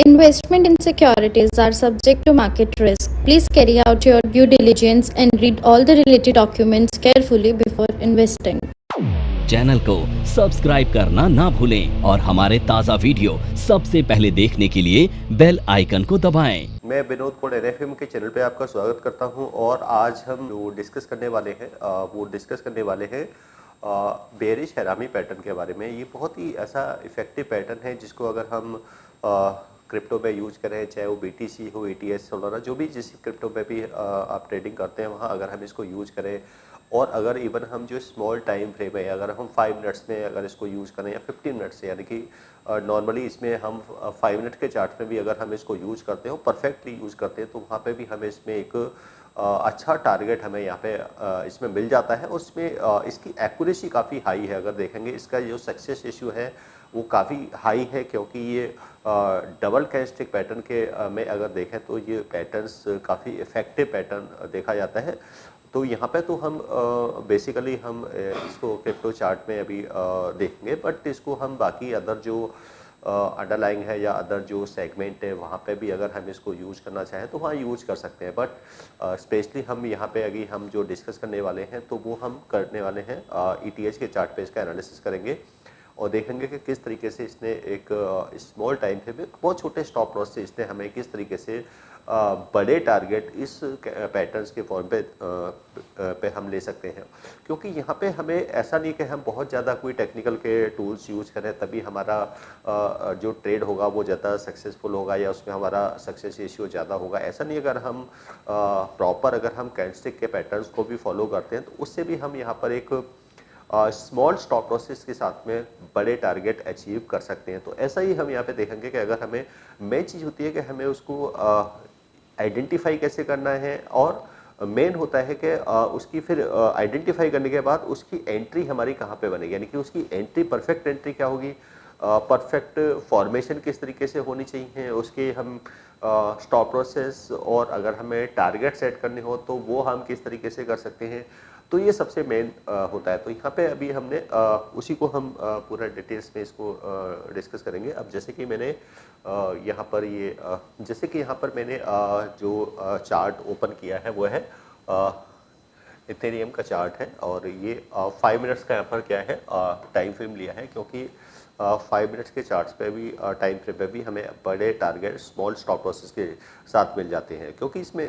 Investment in securities are subject to market risk. Please carry out your due diligence and read all the related documents carefully before investing. Channel को subscribe करना ना भूलें और हमारे ताज़ा video सबसे पहले देखने के लिए बेल आइकन को दबाएं। मैं विनोद कोड NFM के चैनल पे आपका स्वागत करता हूं और आज हम जो डिस्कस करने वाले हैं बेरिश हैरामी पैटर्न के बारे में। ये बहुत ही ऐसा इफेक्टिव पैटर्न है जिसको अगर हम क्रिप्टो में यूज करें, चाहे वो BTC हो, ETH, सोलाना, जो भी जिस क्रिप्टो पे भी आप ट्रेडिंग करते हैं वहाँ अगर हम इसको यूज करें और अगर इवन हम जो स्मॉल टाइम फ्रेम है अगर हम 5 मिनट्स में अगर इसको यूज़ करें या 15 मिनट्स से, यानी कि नॉर्मली इसमें हम 5 मिनट के चार्ट में भी अगर हम इसको यूज़ करते हैं, परफेक्टली यूज़ करते हैं, तो वहाँ पे भी हमें इसमें एक अच्छा टारगेट हमें यहाँ पे इसमें मिल जाता है। और इसमें इसकी एक्यूरेसी काफ़ी हाई है। अगर देखेंगे इसका जो सक्सेस रेशियो है वो काफ़ी हाई है, क्योंकि ये डबल कैंडलस्टिक पैटर्न के में अगर देखें तो ये पैटर्न्स काफ़ी इफेक्टिव पैटर्न देखा जाता है। तो यहाँ पे तो हम बेसिकली हम इसको क्रिप्टो चार्ट में अभी देखेंगे, बट इसको हम बाकी अदर जो अंडरलाइंग है या अदर जो सेगमेंट है वहाँ पे भी अगर हम इसको यूज़ करना चाहें तो वहाँ यूज़ कर सकते हैं। बट स्पेशली हम यहाँ पे अभी हम जो डिस्कस करने वाले हैं तो वो हम करने वाले हैं ETH के चार्ट पे इसका एनालिसिस करेंगे और देखेंगे कि किस तरीके से इसने एक स्मॉल टाइम पे बहुत छोटे स्टॉप लॉस से इसने हमें किस तरीके से बड़े टारगेट इस पैटर्न्स के फॉर्म पे हम ले सकते हैं। क्योंकि यहाँ पे हमें ऐसा नहीं कि हम बहुत ज़्यादा कोई टेक्निकल के टूल्स यूज़ करें तभी हमारा जो ट्रेड होगा वो ज़्यादा सक्सेसफुल होगा या उसमें हमारा सक्सेस रेशियो ज़्यादा होगा। ऐसा नहीं, अगर हम प्रॉपर अगर हम कैंडलस्टिक के पैटर्न्स को भी फॉलो करते हैं तो उससे भी हम यहाँ पर एक स्मॉल स्टॉप लॉसेस के साथ में बड़े टारगेट अचीव कर सकते हैं। तो ऐसा ही हम यहाँ पे देखेंगे कि अगर हमें मेन चीज़ होती है कि हमें उसको आइडेंटिफाई कैसे करना है, और मेन होता है कि उसकी फिर आइडेंटिफाई करने के बाद उसकी एंट्री हमारी कहाँ पे बनेगी, यानी कि उसकी एंट्री परफेक्ट एंट्री क्या होगी, परफेक्ट फॉर्मेशन किस तरीके से होनी चाहिए, उसके हम स्टॉप लॉसेस और अगर हमें टारगेट सेट करने हो तो वो हम किस तरीके से कर सकते हैं। तो ये सबसे मेन होता है। तो यहाँ पे अभी हमने उसी को हम पूरा डिटेल्स में इसको डिस्कस करेंगे। अब जैसे कि मैंने यहाँ पर ये जैसे कि यहाँ पर मैंने जो चार्ट ओपन किया है वो है इथेरियम का चार्ट है और ये 5 मिनट्स का यहाँ पर क्या है टाइम फ्रेम लिया है, क्योंकि 5 मिनट्स के चार्ट्स पे भी टाइम फ्रेम पे भी हमें बड़े टारगेट स्मॉल स्टॉप लॉसेस के साथ मिल जाते हैं, क्योंकि इसमें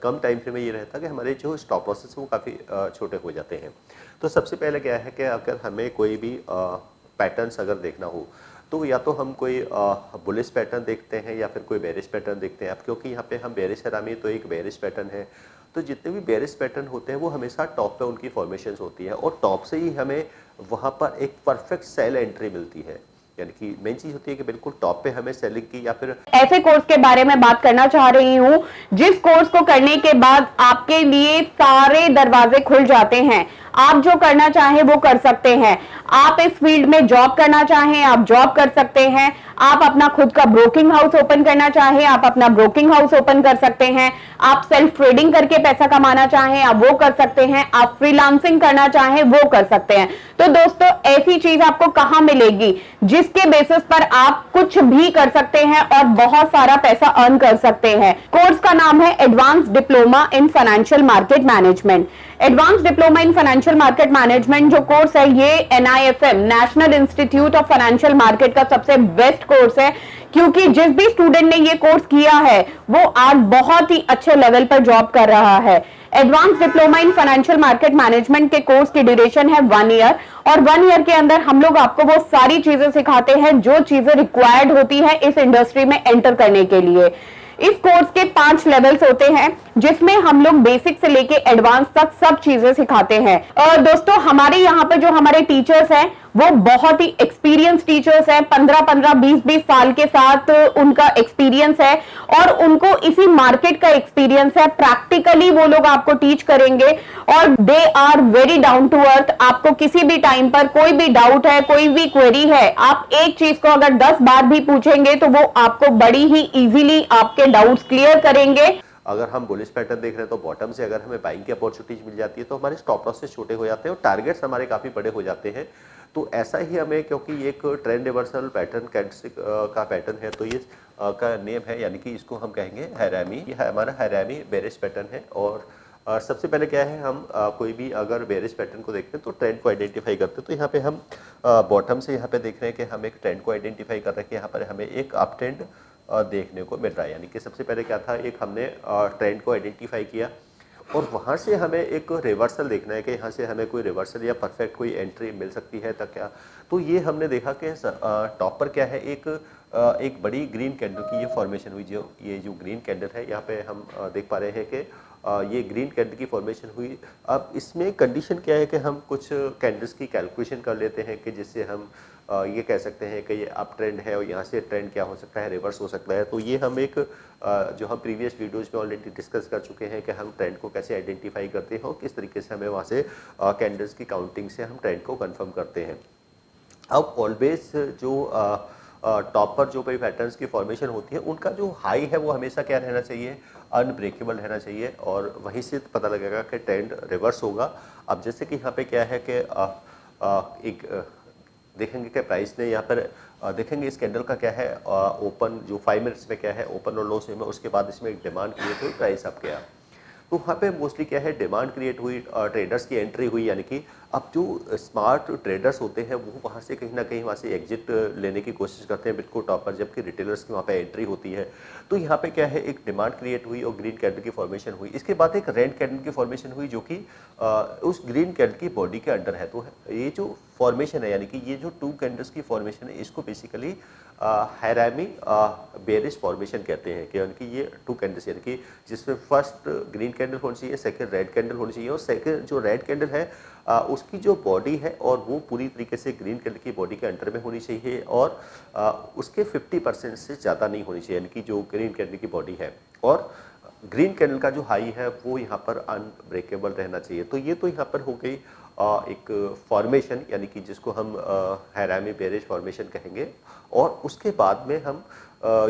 कम टाइम फ्रेम में ये रहता है कि हमारे जो स्टॉप लॉसेस वो काफ़ी छोटे हो जाते हैं। तो सबसे पहले क्या है कि अगर हमें कोई भी पैटर्न्स अगर देखना हो तो या तो हम कोई बुलिश पैटर्न देखते हैं या फिर कोई बेरिश पैटर्न देखते हैं। अब क्योंकि यहाँ पे हम बेरिश हैरामी तो एक बेरिश पैटर्न है, तो जितने भी बेरिश पैटर्न होते हैं वो हमेशा टॉप पे उनकी फॉर्मेशन होती है और टॉप से ही हमें वहाँ पर एक परफेक्ट सेल एंट्री मिलती है। यानी कि मेन चीज होती है कि बिल्कुल टॉप पे हमें सेलिंग की या फिर ऐसे कोर्स के बारे में बात करना चाह रही हूँ जिस कोर्स को करने के बाद आपके लिए सारे दरवाजे खुल जाते हैं। आप जो करना चाहें वो कर सकते हैं। आप इस फील्ड में जॉब करना चाहें आप जॉब कर सकते हैं। आप अपना खुद का ब्रोकिंग हाउस ओपन करना चाहें आप अपना ब्रोकिंग हाउस ओपन कर सकते हैं। आप सेल्फ ट्रेडिंग करके पैसा कमाना चाहें आप वो कर सकते हैं। आप फ्रीलांसिंग करना चाहें वो कर सकते हैं। तो दोस्तों ऐसी चीज आपको कहां मिलेगी जिसके बेसिस पर आप कुछ भी कर सकते हैं और बहुत सारा पैसा अर्न कर सकते हैं। कोर्स का नाम है advance diploma in financial market management. Advance diploma in financial market management जो कोर्स है ये NIFM national institute of financial market का सबसे बेस्ट कोर्स है, क्योंकि जिस भी स्टूडेंट ने ये कोर्स किया है वो आज बहुत ही अच्छे लेवल पर जॉब कर रहा है। Advance diploma in financial market management के कोर्स की ड्यूरेशन है 1 ईयर और 1 ईयर के अंदर हम लोग आपको वो सारी चीजें सिखाते हैं जो चीजें रिक्वायर्ड होती है इस इंडस्ट्री में एंटर करने के लिए। इस कोर्स के 5 लेवल्स होते हैं जिसमें हम लोग बेसिक से लेके एडवांस तक सब चीजें सिखाते हैं। और दोस्तों हमारे यहाँ पर जो हमारे टीचर्स हैं वो बहुत ही एक्सपीरियंस टीचर्स हैं। 15-15 20-20 साल के साथ उनका एक्सपीरियंस है और उनको इसी मार्केट का एक्सपीरियंस है। प्रैक्टिकली वो लोग आपको टीच करेंगे और they are very down to earth. आपको किसी भी टाइम पर कोई भी डाउट है कोई भी क्वेरी है आप एक चीज को अगर 10 बार भी पूछेंगे तो वो आपको बड़ी ही इजीली आपके डाउट्स क्लियर करेंगे। अगर हम बुलिश पैटर्न देख रहे हैं तो बॉटम से अगर हमें बाइंग की अपॉर्चुनिटीज मिल जाती है तो हमारे स्टॉप लॉसेस छोटे हो जाते हैं और टारगेट्स हमारे काफ़ी बड़े हो जाते हैं। तो ऐसा ही हमें, क्योंकि ये एक ट्रेंड रिवर्सल पैटर्न कैंडलस्टिक का पैटर्न है, तो ये का नेम है, यानी कि इसको हम कहेंगे हैरामी। ये हमारा हैरामी बेरिश पैटर्न है। और सबसे पहले क्या है, हम कोई भी अगर बेरिश पैटर्न को देखते हैं तो ट्रेंड को आइडेंटिफाई करते हैं। तो यहाँ पे हम बॉटम से यहाँ पे देख रहे हैं कि हम एक ट्रेंड को आइडेंटिफाई कर रहे हैं कि यहाँ पर हमें एक अप ट्रेंड देखने को मिल रहा है। यानी कि सबसे पहले क्या था, एक हमने ट्रेंड को आइडेंटिफाई किया और वहाँ से हमें एक रिवर्सल देखना है कि यहाँ से हमें कोई रिवर्सल या परफेक्ट कोई एंट्री मिल सकती है तक क्या। तो ये हमने देखा कि टॉप पर क्या है, एक बड़ी ग्रीन कैंडल की ये फॉर्मेशन हुई। ये जो ग्रीन कैंडल है, यहाँ पे हम देख पा रहे हैं कि ये ग्रीन कैंडल की फॉर्मेशन हुई। अब इसमें कंडीशन क्या है कि हम कुछ कैंडल्स की कैलकुलेशन कर लेते हैं कि जिससे हम ये कह सकते हैं कि ये अप ट्रेंड है और यहाँ से ट्रेंड क्या हो सकता है, रिवर्स हो सकता है। तो ये हम एक जो हम प्रीवियस वीडियोज़ में ऑलरेडी डिस्कस कर चुके हैं कि हम ट्रेंड को कैसे आइडेंटिफाई करते हैं और किस तरीके से हमें वहाँ से कैंडल्स की काउंटिंग से हम ट्रेंड को कन्फर्म करते हैं। अब ऑलवेज जो टॉप पर जो भी पैटर्न्स की फॉर्मेशन होती है, उनका जो हाई है वो हमेशा क्या रहना चाहिए, अनब्रेकेबल रहना चाहिए, और वहीं से पता लगेगा कि ट्रेंड रिवर्स होगा। अब जैसे कि यहाँ पे क्या है कि एक देखेंगे कि प्राइस ने यहाँ पर देखेंगे इस कैंडल का क्या है, ओपन जो 5 मिनट्स में क्या है, ओपन और लोस में, उसके बाद इसमें एक डिमांड क्रिएट हुई, प्राइस अप गया। तो वहाँ पे मोस्टली क्या है, डिमांड क्रिएट हुई, ट्रेडर्स की एंट्री हुई। यानी कि अब जो स्मार्ट ट्रेडर्स होते हैं वो वहाँ से कहीं ना कहीं वहाँ से एग्जिट लेने की कोशिश करते हैं बिल्कुल टॉप पर, जबकि रिटेलर्स की वहाँ पे एंट्री होती है। तो यहाँ पे क्या है, एक डिमांड क्रिएट हुई और ग्रीन कैंडल की फॉर्मेशन हुई। इसके बाद एक रेड कैंडल की फॉर्मेशन हुई जो कि उस ग्रीन कैंडल की बॉडी के अंडर है। तो ये जो फॉर्मेशन है, यानी कि ये जो 2 कैंडल्स की फॉर्मेशन है, इसको बेसिकली हैरामी बेरिश फॉर्मेशन कहते हैं। यानी कि ये 2 कैंडल्स, यानी कि जिसमें फर्स्ट ग्रीन कैंडल होनी चाहिए, सेकंड रेड कैंडल होनी चाहिए, और सेकंड जो रेड कैंडल है उसकी जो बॉडी है और वो पूरी तरीके से ग्रीन कैंडल की बॉडी के अंडर में होनी चाहिए, और उसके 50% से ज़्यादा नहीं होनी चाहिए, यानी कि जो ग्रीन कैंडल की बॉडी है। और ग्रीन कैंडल का जो हाई है वो यहाँ पर अनब्रेकेबल रहना चाहिए। तो ये तो यहाँ पर हो गई एक फॉर्मेशन, यानी कि जिसको हम हैरामी बेरिश फॉर्मेशन कहेंगे। और उसके बाद में हम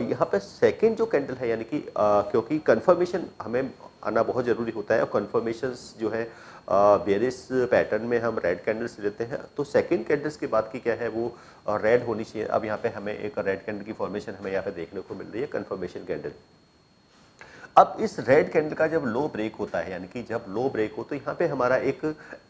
यहाँ पे सेकंड जो कैंडल है, यानी कि क्योंकि कंफर्मेशन हमें आना बहुत ज़रूरी होता है, और कंफर्मेशंस जो है बेरिश पैटर्न में हम रेड कैंडल्स लेते हैं। तो सेकंड कैंडल्स के बाद की क्या है, वो रेड होनी चाहिए। अब यहाँ पे हमें एक रेड कैंडल की फॉर्मेशन हमें यहाँ पे देखने को मिल रही है, कंफर्मेशन कैंडल। अब इस रेड कैंडल का जब लो ब्रेक होता है, यानी कि जब लो ब्रेक हो, तो यहाँ पे हमारा एक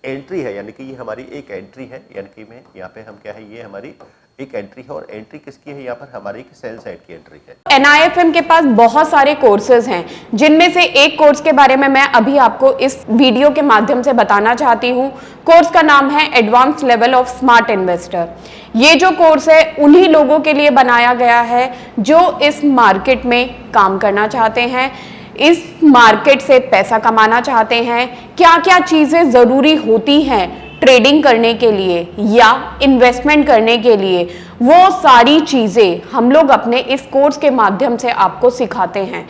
एंट्री है, यानी कि ये हमारी एक एंट्री है। यानी कि मैं यहाँ पे हम क्या है, ये हमारी एक एंट्री है, और एंट्री किसकी है, यहाँ पर हमारी सेल साइड की एंट्री है। NIFM के पास बहुत सारे कोर्सेज हैं, जिनमें से एक कोर्स के बारे में मैं अभी आपको इस वीडियो के माध्यम से बताना चाहती हूँ। कोर्स का नाम है advance level of smart investor. ये जो कोर्स है उन्हीं लोगों के लिए बनाया गया है जो इस मार्केट में काम करना चाहते हैं, इस मार्केट से पैसा कमाना चाहते हैं। क्या क्या चीजें जरूरी होती हैं ट्रेडिंग करने के लिए या इन्वेस्टमेंट करने के लिए, वो सारी चीजें हम लोग अपने इस कोर्स के माध्यम से आपको सिखाते हैं।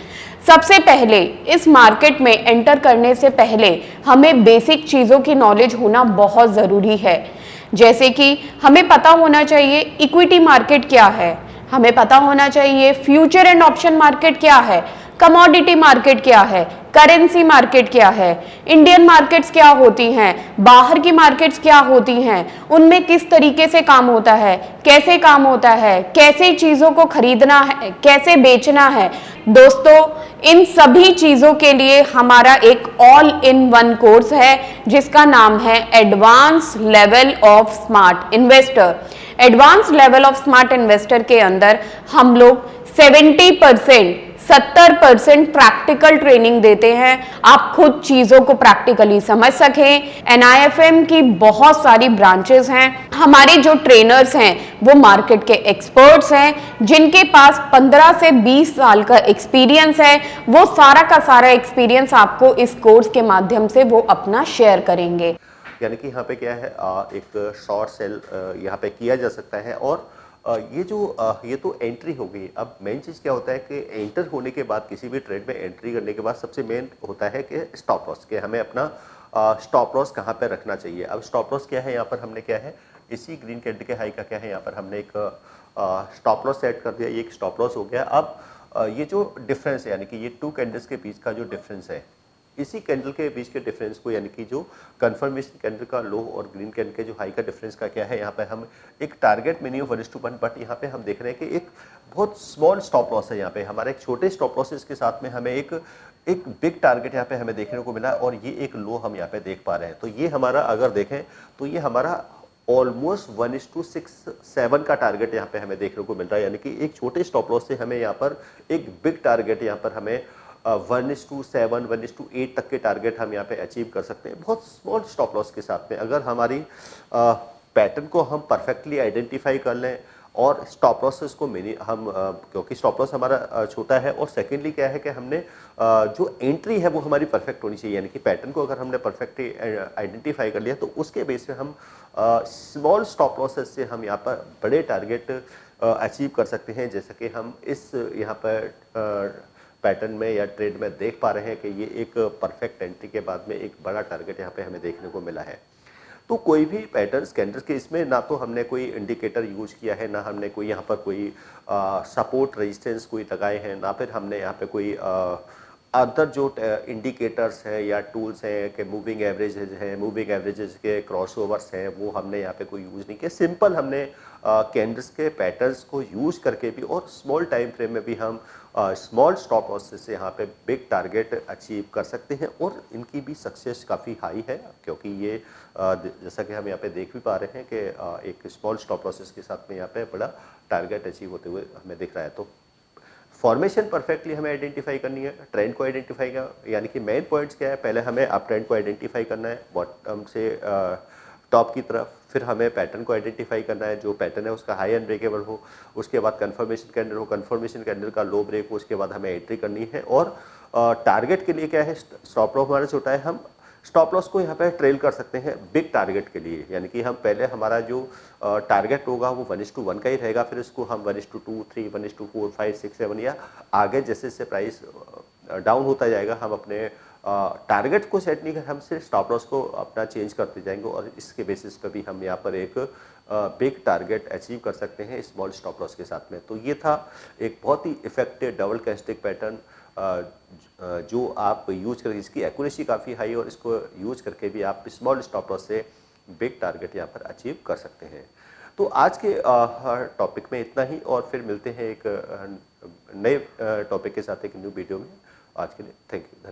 सबसे पहले इस मार्केट में एंटर करने से पहले हमें बेसिक चीजों की नॉलेज होना बहुत जरूरी है। जैसे कि हमें पता होना चाहिए इक्विटी मार्केट क्या है, हमें पता होना चाहिए फ्यूचर एंड ऑप्शन मार्केट क्या है, कमोडिटी मार्केट क्या है, करेंसी मार्केट क्या है, इंडियन मार्केट्स क्या होती हैं, बाहर की मार्केट्स क्या होती हैं, उनमें किस तरीके से काम होता है, कैसे काम होता है, कैसे चीजों को खरीदना है, कैसे बेचना है। दोस्तों, इन सभी चीजों के लिए हमारा एक ऑल इन वन कोर्स है जिसका नाम है advance level of smart investor. Advance level of smart investor के अंदर हम लोग 70% प्रैक्टिकल ट्रेनिंग देते हैं, आप खुद चीजों को प्रैक्टिकली समझ सकें। NIFM की बहुत सारी ब्रांचेस हैं। हमारे जो ट्रेनर्स हैं वो मार्केट के एक्सपर्ट्स हैं, जिनके पास 15 से 20 साल का एक्सपीरियंस है। वो सारा का सारा एक्सपीरियंस आपको इस कोर्स के माध्यम से वो अपना शेयर करेंगे। यानी कि यहाँ पे क्या है, एक शॉर्ट सेल यहाँ पे किया जा सकता है। और ये तो एंट्री हो गई। अब मेन चीज़ क्या होता है कि एंटर होने के बाद, किसी भी ट्रेड में एंट्री करने के बाद सबसे मेन होता है कि स्टॉप लॉस, कि हमें अपना स्टॉप लॉस कहाँ पे रखना चाहिए। अब स्टॉप लॉस क्या है, यहाँ पर हमने क्या है, इसी ग्रीन कैंडल के हाई का क्या है, यहाँ पर हमने एक स्टॉप लॉस सेट कर दिया, ये एक स्टॉप लॉस हो गया। अब ये जो डिफरेंस है, यानी कि ये 2 कैंडल्स के बीच का जो डिफरेंस है, इसी कैंडल के बीच के डिफरेंस को, यानी कि जो कंफर्मेशन कैंडल का लो और ग्रीन कैंडल के जो हाई का डिफरेंस का क्या है, यहाँ पे हम एक टारगेट मिनिमम 1:1, बट यहाँ पे हम देख रहे हैं कि एक बहुत स्मॉल स्टॉप लॉस है यहाँ पे हमारे, एक छोटे स्टॉप लॉसेस के साथ में हमें एक बिग टारगेट यहाँ पे हमें देखने को मिला, और ये एक लो हम यहाँ पे देख पा रहे हैं। तो ये हमारा अगर देखें तो ये हमारा ऑलमोस्ट 1:67 का टारगेट यहाँ पे हमें देखने को मिल रहा है, यानी कि एक छोटे स्टॉप लॉस से हमें यहाँ पर एक बिग टारगेट यहाँ पर हमें 1:7 1:8 तक के टारगेट हम यहाँ पे अचीव कर सकते हैं बहुत स्मॉल स्टॉप लॉस के साथ में। अगर हमारी पैटर्न को हम परफेक्टली आइडेंटिफाई कर लें और स्टॉप लॉसेस को क्योंकि स्टॉप लॉस हमारा छोटा है, और सेकेंडली क्या है कि हमने जो एंट्री है वो हमारी परफेक्ट होनी चाहिए, यानी कि पैटर्न को अगर हमने परफेक्टली आइडेंटिफाई कर लिया तो उसके बेस पे हम स्मॉल स्टॉप लॉसेस से हम यहाँ पर बड़े टारगेट अचीव कर सकते हैं, जैसे कि हम इस यहाँ पर पैटर्न में या ट्रेड में देख पा रहे हैं कि ये एक परफेक्ट एंट्री के बाद में एक बड़ा टारगेट यहाँ पे हमें देखने को मिला है। तो कोई भी पैटर्न्स कैंडल्स के इसमें ना तो हमने कोई इंडिकेटर यूज किया है, ना हमने कोई यहाँ पर कोई सपोर्ट रेजिस्टेंस कोई लगाए हैं, ना फिर हमने यहाँ पे कोई अदर जो इंडिकेटर्स हैं या टूल्स हैं कि मूविंग एवरेजेस हैं, मूविंग एवरेजेस के क्रॉसओवर्स हैं, वो हमने यहाँ पे कोई यूज़ नहीं किया। सिंपल हमने कैंडल्स के पैटर्न्स को यूज़ करके भी और स्मॉल टाइम फ्रेम में भी हम स्मॉल स्टॉप लॉसेस से यहाँ पे बिग टारगेट अचीव कर सकते हैं, और इनकी भी सक्सेस काफ़ी हाई है, क्योंकि ये जैसा कि हम यहाँ पे देख भी पा रहे हैं कि एक स्मॉल स्टॉप लॉसेस के साथ में यहाँ पे बड़ा टारगेट अचीव होते हुए हमें दिख रहा है। तो फॉर्मेशन परफेक्टली हमें आइडेंटिफाई करनी है, ट्रेंड को आइडेंटिफाई करना, यानी कि मेन पॉइंट्स क्या है, पहले हमें अप ट्रेंड को आइडेंटिफाई करना है बॉटम से टॉप की तरफ, फिर हमें पैटर्न को आइडेंटिफाई करना है, जो पैटर्न है उसका हाई अनब्रेकेबल हो, उसके बाद कंफर्मेशन कैंडल हो, कंफर्मेशन कैंडल का लो ब्रेक हो, उसके बाद हमें एंट्री करनी है, और टारगेट के लिए क्या है, स्टॉप लॉस हमारा छोटा है, हम स्टॉप लॉस को यहाँ पे ट्रेल कर सकते हैं बिग टारगेट के लिए, यानी कि हम पहले हमारा जो टारगेट होगा वो 1:1 का ही रहेगा, फिर इसको हम 1:2, 3, 1:4, 5, 6, 7 या आगे जैसे जैसे प्राइस डाउन होता जाएगा हम अपने टारगेट को सेट नहीं कर, हम सिर्फ स्टॉप लॉस को अपना चेंज करते जाएंगे, और इसके बेसिस पे भी हम यहाँ पर एक बिग टारगेट अचीव कर सकते हैं स्मॉल स्टॉप लॉस के साथ में। तो ये था एक बहुत ही इफेक्टिव डबल कैंडलस्टिक पैटर्न जो आप यूज करके, इसकी एक्यूरेसी काफ़ी हाई, और इसको यूज करके भी आप स्मॉल स्टॉप लॉस से बिग टारगेट यहाँ पर अचीव कर सकते हैं। तो आज के टॉपिक में इतना ही, और फिर मिलते हैं एक नए टॉपिक के साथ एक न्यू वीडियो में। आज के लिए थैंक यू।